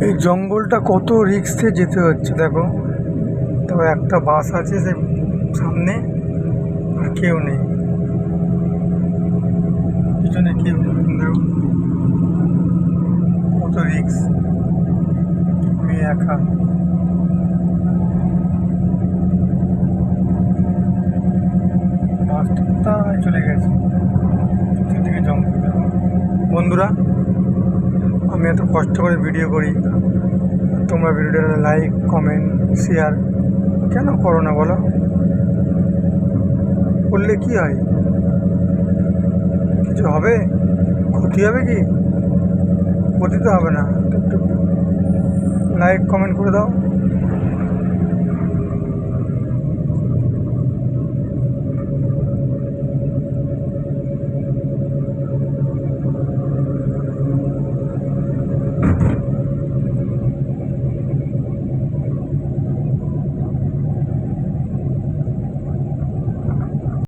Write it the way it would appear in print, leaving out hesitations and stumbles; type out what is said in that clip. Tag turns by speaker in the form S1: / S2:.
S1: এই জঙ্গলটা কত রিস্কে যেতে হচ্ছে দেখো। তো একটা বাস আছে সে সামনে, আর কেউ নেই পিছনে, কেউ নেই। দেখো কত রিস্ক, আমি একা। বাসটা কোথায় চলে গেছে, চতুর্দিকে জঙ্গল। দেখো বন্ধুরা, আমি এত কষ্ট করে ভিডিও করি, তোমরা ভিডিওটা লাইক কমেন্ট শেয়ার কেন করো না বলো? করলে কি হয়? কিছু হবে? ক্ষতি হবে কি? ক্ষতি তো হবে না। একটু লাইক কমেন্ট করে দাও।